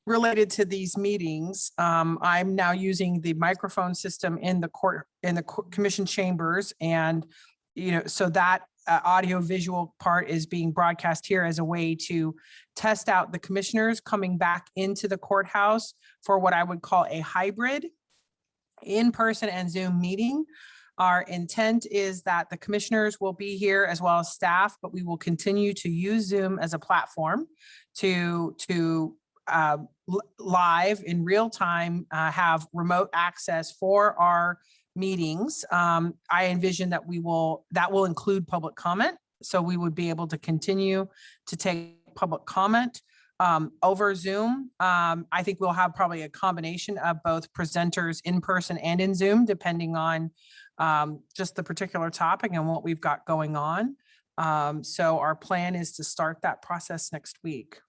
related to these meetings. I'm now using the microphone system in the commission chambers, and so that audio visual part is being broadcast here as a way to test out the commissioners coming back into the courthouse for what I would call a hybrid in-person and Zoom meeting. Our intent is that the commissioners will be here as well as staff, but we will continue to use Zoom as a platform to live in real time, have remote access for our meetings. I envision that that will include public comment. So we would be able to continue to take public comment over Zoom. I think we'll have probably a combination of both presenters in person and in Zoom, depending on just the particular topic and what we've got going on. So our plan is to start that process next week.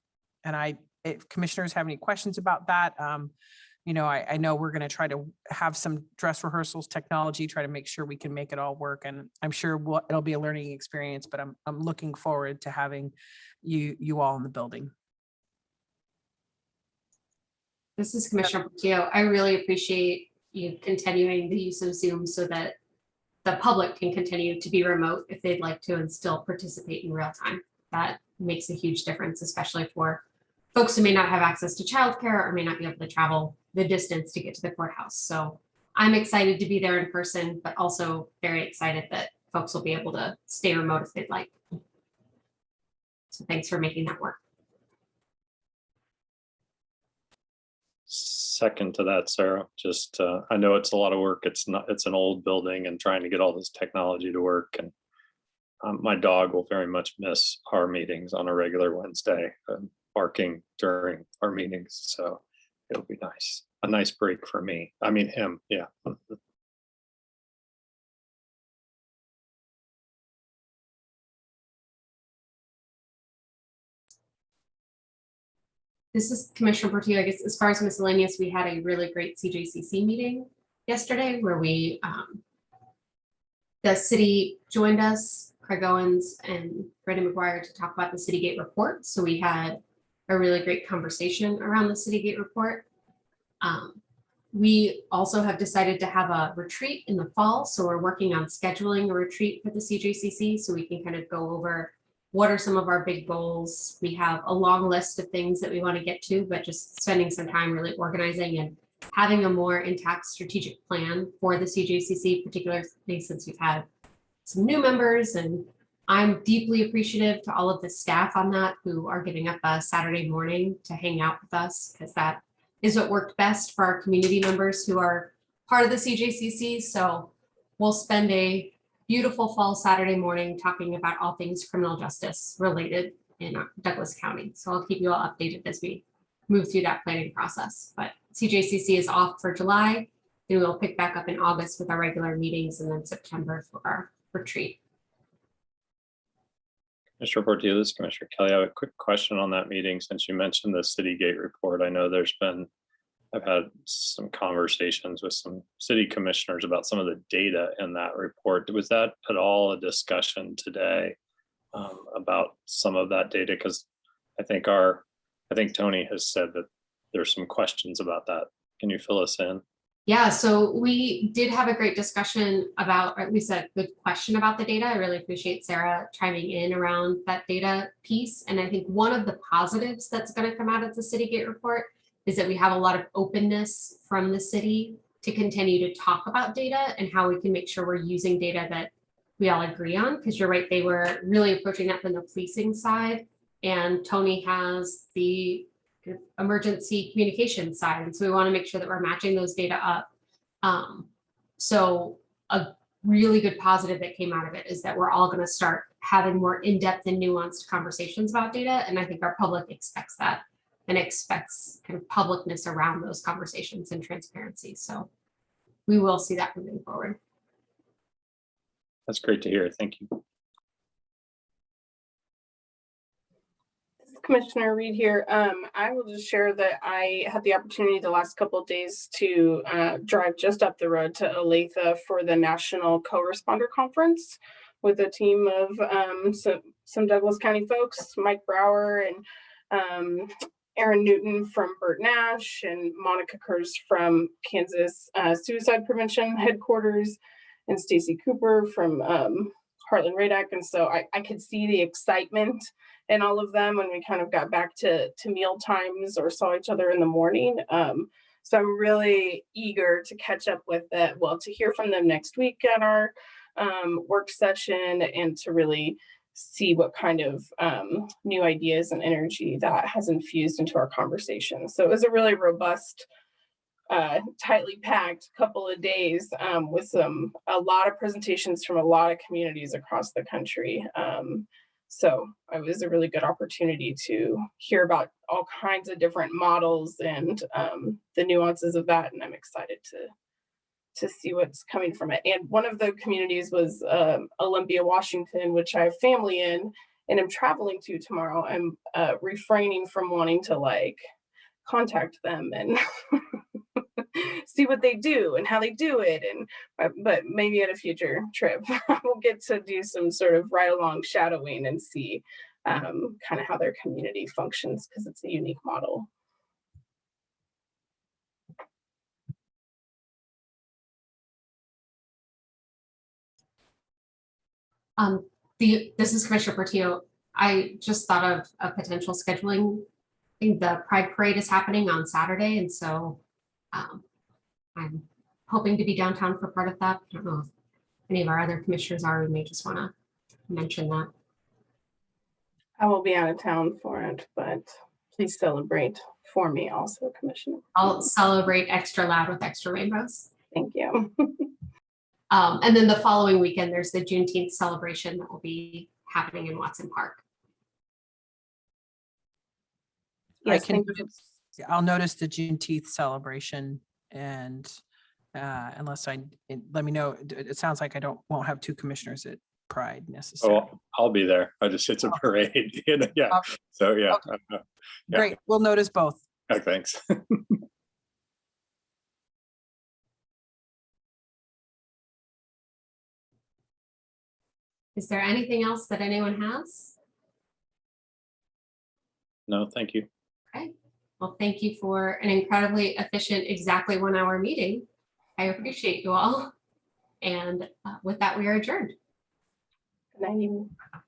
And if commissioners have any questions about that, I know we're going to try to have some dress rehearsals technology, try to make sure we can make it all work. And I'm sure it'll be a learning experience, but I'm looking forward to having you all in the building. This is Commissioner Portillo. I really appreciate you continuing the use of Zoom so that the public can continue to be remote if they'd like to and still participate in real time. That makes a huge difference, especially for folks who may not have access to childcare or may not be able to travel the distance to get to the courthouse. So I'm excited to be there in person, but also very excited that folks will be able to stay remote if they'd like. So thanks for making that work. Second to that, Sarah. Just I know it's a lot of work. It's an old building, and trying to get all this technology to work. And my dog will very much miss our meetings on a regular Wednesday, barking during our meetings. So it'll be nice. A nice break for me. I mean him. Yeah. This is Commissioner Portillo. I guess as far as miscellaneous, we had a really great CJCC meeting yesterday where we The city joined us, Craig Owens and Brandon McGuire, to talk about the City Gate report. So we had a really great conversation around the City Gate report. We also have decided to have a retreat in the fall. So we're working on scheduling a retreat for the CJCC so we can kind of go over what are some of our big goals. We have a long list of things that we want to get to, but just spending some time really organizing and having a more intact strategic plan for the CJCC, particularly since we've had some new members. And I'm deeply appreciative to all of the staff on that who are giving up a Saturday morning to hang out with us, because that is what worked best for our community members who are part of the CJCC. So we'll spend a beautiful fall Saturday morning talking about all things criminal justice related in Douglas County. So I'll keep you all updated as we move through that planning process. But CJCC is off for July, and we'll pick back up in August with our regular meetings, and then September for our retreat. Commissioner Portillo, this is Commissioner Kelly. I have a quick question on that meeting. Since you mentioned the City Gate report, I know I've had some conversations with some city commissioners about some of the data in that report. Was that at all a discussion today about some of that data? Because I think Tony has said that there's some questions about that. Can you fill us in? Yeah, so we did have a great discussion about, or at least a good question about the data. I really appreciate Sarah chiming in around that data piece. And I think one of the positives that's going to come out of the City Gate report is that we have a lot of openness from the city to continue to talk about data and how we can make sure we're using data that we all agree on. Because you're right, they were really approaching that from the policing side. And Tony has the emergency communication side. And so we want to make sure that we're matching those data up. So a really good positive that came out of it is that we're all going to start having more in-depth and nuanced conversations about data. And I think our public expects that and expects kind of publicness around those conversations and transparency. So we will see that moving forward. That's great to hear. Thank you. Commissioner Reed here. I will just share that I had the opportunity the last couple of days to drive just up the road to Olathe for the National Co-Responder Conference with a team of some Douglas County folks, Mike Brower and Aaron Newton from Burt Nash and Monica Kurz from Kansas Suicide Prevention Headquarters and Stacy Cooper from Heartland Radak. And so I could see the excitement in all of them when we kind of got back to meal times or saw each other in the morning. So I'm really eager to catch up with that. Well, to hear from them next week at our work session and to really see what kind of new ideas and energy that has infused into our conversation. So it was a really robust, tightly packed couple of days with a lot of presentations from a lot of communities across the country. So it was a really good opportunity to hear about all kinds of different models and the nuances of that. And I'm excited to see what's coming from it. And one of the communities was Olympia, Washington, which I have family in and I'm traveling to tomorrow. I'm refraining from wanting to contact them and see what they do and how they do it. But maybe at a future trip, we'll get to do some sort of ride along shadowing and see kind of how their community functions, because it's a unique model. This is Commissioner Portillo. I just thought of a potential scheduling. I think the Pride Parade is happening on Saturday, and so I'm hoping to be downtown for part of that. I don't know if any of our other commissioners are. We may just want to mention that. I will be out of town for it, but please celebrate for me also, Commissioner. I'll celebrate extra loud with extra rainbows. Thank you. And then the following weekend, there's the Juneteenth celebration that will be happening in Watson Park. Yes, I'll notice the Juneteenth celebration, and unless let me know. It sounds like won't have two commissioners at Pride necessarily. Oh, I'll be there. It's a parade. Yeah. So yeah. Okay. Great. We'll notice both. Oh, thanks. Is there anything else that anyone has? No, thank you. Well, thank you for an incredibly efficient, exactly 1 hour meeting. I appreciate you all. And with that, we are adjourned. Good night.